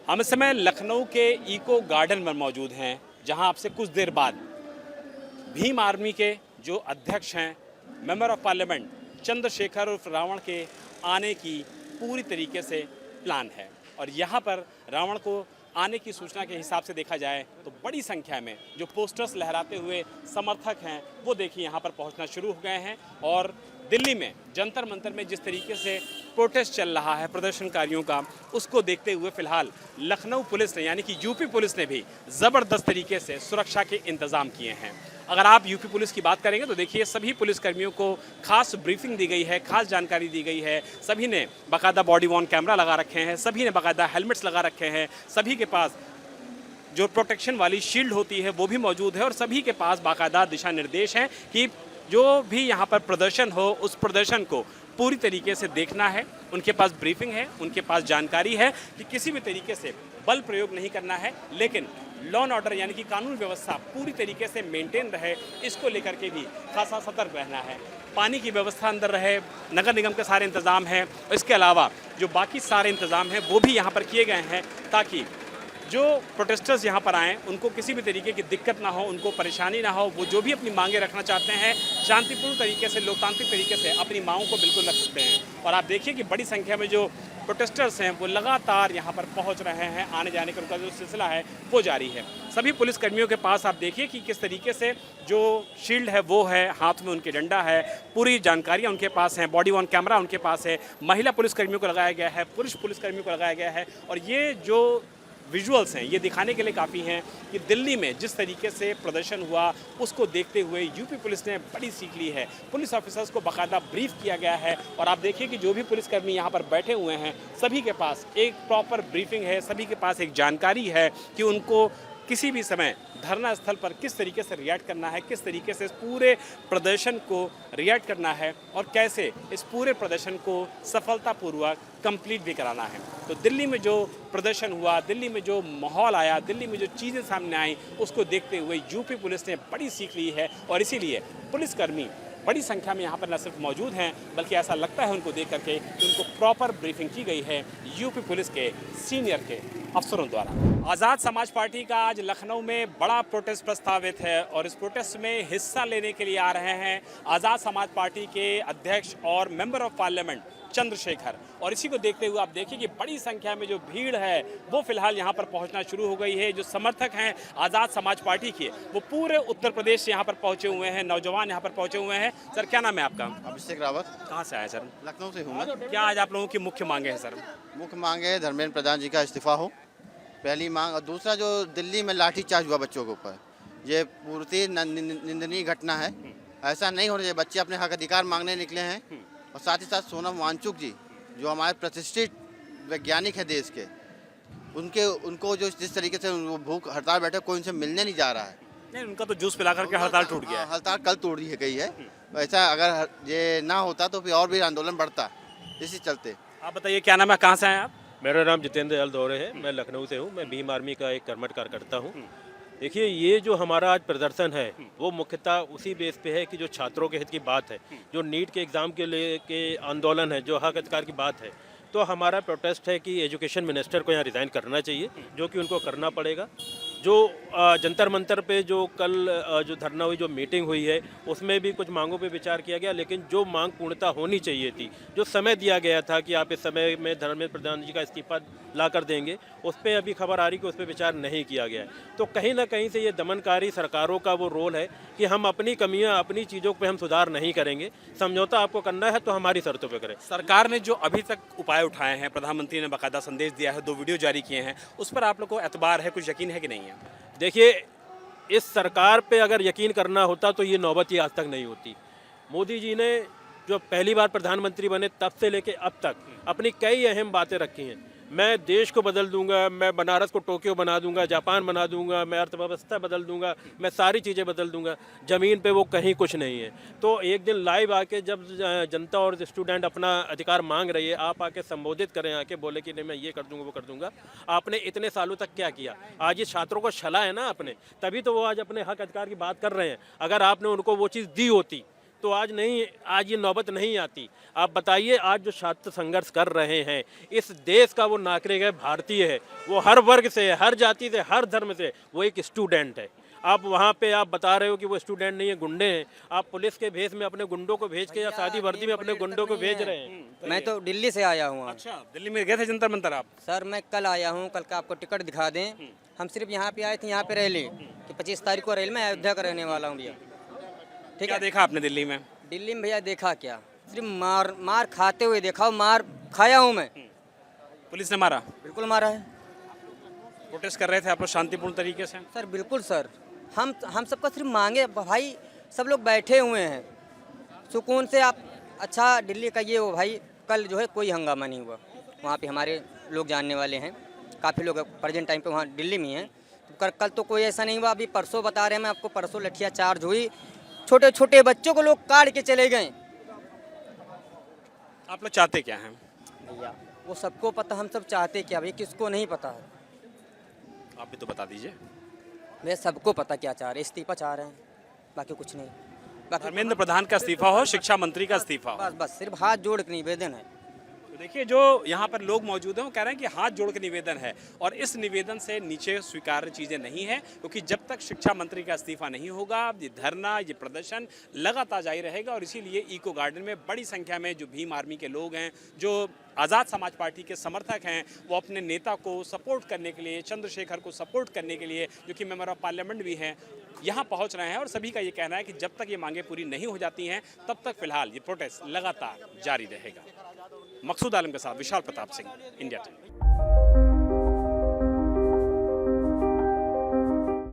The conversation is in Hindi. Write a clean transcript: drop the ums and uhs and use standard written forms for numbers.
हम इस समय लखनऊ के इको गार्डन में मौजूद हैं, जहां आपसे कुछ देर बाद भीम आर्मी के जो अध्यक्ष हैं, मेंबर ऑफ पार्लियामेंट चंद्रशेखर उर्फ रावण के आने की पूरी तरीके से प्लान है। और यहाँ पर रावण को आने की सूचना के हिसाब से देखा जाए तो बड़ी संख्या में जो पोस्टर्स लहराते हुए समर्थक हैं वो देखिए यहाँ पर पहुँचना शुरू हो गए हैं। और दिल्ली में जंतर मंतर में जिस तरीके से प्रोटेस्ट चल रहा है प्रदर्शनकारियों का, उसको देखते हुए फिलहाल लखनऊ पुलिस ने यानी कि यूपी पुलिस ने भी ज़बरदस्त तरीके से सुरक्षा के इंतज़ाम किए हैं। अगर आप यूपी पुलिस की बात करेंगे तो देखिए सभी पुलिसकर्मियों को खास ब्रीफिंग दी गई है, खास जानकारी दी गई है। सभी ने बाकायदा बॉडी वॉर्न कैमरा लगा रखे हैं, सभी ने बाकायदा हेलमेट्स लगा रखे हैं, सभी के पास जो प्रोटेक्शन वाली शील्ड होती है वो भी मौजूद है और सभी के पास बाकायदा दिशा निर्देश हैं कि जो भी यहाँ पर प्रदर्शन हो उस प्रदर्शन को पूरी तरीके से देखना है। उनके पास ब्रीफिंग है, उनके पास जानकारी है कि किसी भी तरीके से बल प्रयोग नहीं करना है, लेकिन लॉ एंड ऑर्डर यानी कि कानून व्यवस्था पूरी तरीके से मेंटेन रहे, इसको लेकर के भी खासा सतर्क रहना है। पानी की व्यवस्था अंदर रहे, नगर निगम के सारे इंतज़ाम हैं। इसके अलावा जो बाकी सारे इंतज़ाम हैं वो भी यहाँ पर किए गए हैं ताकि जो प्रोटेस्टर्स यहाँ पर आएँ उनको किसी भी तरीके की दिक्कत ना हो, उनको परेशानी ना हो। वो जो भी अपनी मांगें रखना चाहते हैं शांतिपूर्ण तरीके से, लोकतांत्रिक तरीके से अपनी मांगों को बिल्कुल रख सकते हैं। और आप देखिए कि बड़ी संख्या में जो प्रोटेस्टर्स हैं वो लगातार यहाँ पर पहुँच रहे हैं, आने जाने का उनका जो सिलसिला है वो जारी है। सभी पुलिसकर्मियों के पास आप देखिए कि किस तरीके से जो शील्ड है वो है, हाथ में उनके डंडा है, पूरी जानकारियाँ उनके पास हैं, बॉडी वॉर्न कैमरा उनके पास है, महिला पुलिसकर्मियों को लगाया गया है, पुरुष पुलिसकर्मियों को लगाया गया है। और ये जो विजुअल्स हैं ये दिखाने के लिए काफ़ी हैं कि दिल्ली में जिस तरीके से प्रदर्शन हुआ उसको देखते हुए यूपी पुलिस ने बड़ी सीख ली है। पुलिस ऑफिसर्स को बाकायदा ब्रीफ किया गया है और आप देखिए कि जो भी पुलिसकर्मी यहाँ पर बैठे हुए हैं सभी के पास एक प्रॉपर ब्रीफिंग है, सभी के पास एक जानकारी है कि उनको किसी भी समय धरना स्थल पर किस तरीके से रिएक्ट करना है, किस तरीके से इस पूरे प्रदर्शन को रिएक्ट करना है और कैसे इस पूरे प्रदर्शन को सफलतापूर्वक कंप्लीट भी कराना है। तो दिल्ली में जो प्रदर्शन हुआ, दिल्ली में जो माहौल आया, दिल्ली में जो चीज़ें सामने आई, उसको देखते हुए यूपी पुलिस ने बड़ी सीख ली है और इसीलिए पुलिसकर्मी बड़ी संख्या में यहाँ पर न सिर्फ मौजूद हैं बल्कि ऐसा लगता है उनको देख करके कि उनको प्रॉपर ब्रीफिंग की गई है यूपी पुलिस के सीनियर के अफसरों द्वारा। आज़ाद समाज पार्टी का आज लखनऊ में बड़ा प्रोटेस्ट प्रस्तावित है और इस प्रोटेस्ट में हिस्सा लेने के लिए आ रहे हैं आज़ाद समाज पार्टी के अध्यक्ष और मेंबर ऑफ पार्लियामेंट चंद्रशेखर। और इसी को देखते हुए आप देखिए कि बड़ी संख्या में जो भीड़ है वो फिलहाल यहाँ पर पहुँचना शुरू हो गई है। जो समर्थक हैं आज़ाद समाज पार्टी के वो पूरे उत्तर प्रदेश से यहाँ पर पहुँचे हुए हैं, नौजवान यहाँ पर पहुँचे हुए हैं। सर क्या नाम है आपका? अभिषेक रावत। कहाँ से आए सर? लखनऊ से हूँ मैं। क्या आज आप लोगों की मुख्य मांगे हैं सर? मुख्य मांग है धर्मेंद्र प्रधान जी का इस्तीफा हो, पहली मांग। और दूसरा जो दिल्ली में लाठीचार्ज हुआ बच्चों के ऊपर, ये पूरी निंदनीय घटना है। ऐसा नहीं होना चाहिए। बच्चे अपने हक अधिकार मांगने निकले हैं। और साथ ही साथ सोनम वांगचुक जी जो हमारे प्रतिष्ठित वैज्ञानिक हैं देश के, उनको जो जिस तरीके से भूख हड़ताल बैठे, कोई उनसे मिलने नहीं जा रहा है। नहीं, उनका तो जूस पिला करके हड़ताल टूट गया है। हड़ताल कल तोड़ दी गई है। ऐसा अगर ये ना होता तो फिर और भी आंदोलन बढ़ता। इसी चलते आप बताइए क्या नाम है, कहाँ से आए आप? मेरा नाम जितेंद्र यल दौरे है। मैं लखनऊ से हूँ। मैं भीम आर्मी का एक कर्मठ कार्यकर्ता हूँ। देखिए, ये जो हमारा आज प्रदर्शन है वो मुख्यतः उसी बेस पे है कि जो छात्रों के हित की बात है, जो नीट के एग्ज़ाम के लिए के आंदोलन है, जो हक अधिकार की बात है, तो हमारा प्रोटेस्ट है कि एजुकेशन मिनिस्टर को यहाँ रिज़ाइन करना चाहिए, जो कि उनको करना पड़ेगा। जो जंतर मंतर पे जो कल जो धरना हुई, जो मीटिंग हुई है, उसमें भी कुछ मांगों पे विचार किया गया, लेकिन जो मांग पूर्णता होनी चाहिए थी, जो समय दिया गया था कि आप इस समय में धर्मेंद्र प्रधान जी का इस्तीफा ला कर देंगे, उस पर अभी खबर आ रही कि उस पर विचार नहीं किया गया है। तो कहीं ना कहीं से ये दमनकारी सरकारों का वो रोल है कि हम अपनी कमियां, अपनी चीज़ों पे हम सुधार नहीं करेंगे। समझौता आपको करना है तो हमारी शर्तों पे करें। सरकार ने जो अभी तक उपाय उठाए हैं, प्रधानमंत्री ने बाकायदा संदेश दिया है, 2 वीडियो जारी किए हैं, उस पर आप लोग को एतबार है, कुछ यकीन है कि नहीं है? देखिए, इस सरकार पे अगर यकीन करना होता तो ये नौबत ही आज तक नहीं होती। मोदी जी ने जो पहली बार प्रधानमंत्री बने तब से लेके अब तक अपनी कई अहम बातें रखी हैं। मैं देश को बदल दूंगा, मैं बनारस को टोक्यो बना दूंगा, जापान बना दूंगा, मैं अर्थव्यवस्था बदल दूंगा, मैं सारी चीज़ें बदल दूंगा। ज़मीन पे वो कहीं कुछ नहीं है। तो एक दिन लाइव आके जब जनता और स्टूडेंट अपना अधिकार मांग रही है, आप आके संबोधित करें, आके बोले कि नहीं मैं ये कर दूंगा, वो कर दूंगा। आपने इतने सालों तक क्या किया? आज ये छात्रों को छला है ना आपने, तभी तो वो आज अपने हक अधिकार की बात कर रहे हैं। अगर आपने उनको वो चीज़ दी होती तो आज ये नौबत नहीं आती। आप बताइए, आज जो छात्र संघर्ष कर रहे हैं, इस देश का वो नागरिक है, भारतीय है, वो हर वर्ग से है, हर जाति से, हर धर्म से, वो एक स्टूडेंट है। आप वहाँ पे आप बता रहे हो कि वो स्टूडेंट नहीं है, गुंडे हैं। आप पुलिस के भेष में अपने गुंडों को भेज के या शादी वर्दी में अपने गुंडों को भेज रहे हैं। मैं तो दिल्ली से आया हूँ। अच्छा, दिल्ली में गए थे जंतर मंतर आप? सर मैं कल आया हूँ, कल का आपको टिकट दिखा दें। हम सिर्फ यहाँ पे आए थे, यहाँ पे रैली कि 25 तारीख को रैली में अयोध्या का रहने वाला हूँ भैया। ठीक क्या है, देखा आपने दिल्ली में? दिल्ली में भैया देखा क्या, सिर्फ मार खाते हुए देखा, मार खाया हूँ मैं। पुलिस ने मारा? बिल्कुल मारा है प्रोटेस्ट कर रहे थे आप लोग शांतिपूर्ण तरीके से? सर, बिल्कुल सर। हम सबका सिर्फ मांगे भाई, सब लोग बैठे हुए हैं सुकून से। आप अच्छा दिल्ली का ये हो भाई, कल जो है कोई हंगामा नहीं हुआ वहाँ पे। हमारे लोग जानने वाले हैं, काफ़ी लोग प्रेजेंट टाइम पे वहाँ दिल्ली में हैं। तो कल तो कोई ऐसा नहीं हुआ। अभी परसों बता रहे हैं, मैं आपको परसों लठिया चार्ज हुई, छोटे छोटे बच्चों को लोग काट के चले गए। आप लोग चाहते क्या हैं? भैया वो सबको पता, हम सब चाहते क्या भाई, किसको नहीं पता है? आप भी तो बता दीजिए। भैया सबको पता क्या चाह रहे हैं, इस्तीफा चाह रहे हैं, बाकी कुछ नहीं। बाकी धर्मेंद्र प्रधान का इस्तीफा हो, शिक्षा मंत्री का इस्तीफा हो। बस सिर्फ हाथ जोड़ के निवेदन है। तो देखिए, जो यहाँ पर लोग मौजूद हैं वो कह रहे हैं कि हाथ जोड़ के निवेदन है, और इस निवेदन से नीचे स्वीकार्य चीज़ें नहीं है, क्योंकि जब तक शिक्षा मंत्री का इस्तीफा नहीं होगा, ये धरना, ये प्रदर्शन लगातार जारी रहेगा। और इसीलिए इको गार्डन में बड़ी संख्या में जो भीम आर्मी के लोग हैं, जो आज़ाद समाज पार्टी के समर्थक हैं, वो अपने नेता को सपोर्ट करने के लिए, चंद्रशेखर को सपोर्ट करने के लिए, जो कि मेंबर ऑफ पार्लियामेंट भी हैं, यहाँ पहुँच रहे हैं। और सभी का ये कहना है कि जब तक ये मांगें पूरी नहीं हो जाती हैं, तब तक फिलहाल ये प्रोटेस्ट लगातार जारी रहेगा। मकसूद आलम के साथ विशाल प्रताप सिंह, इंडिया टीवी।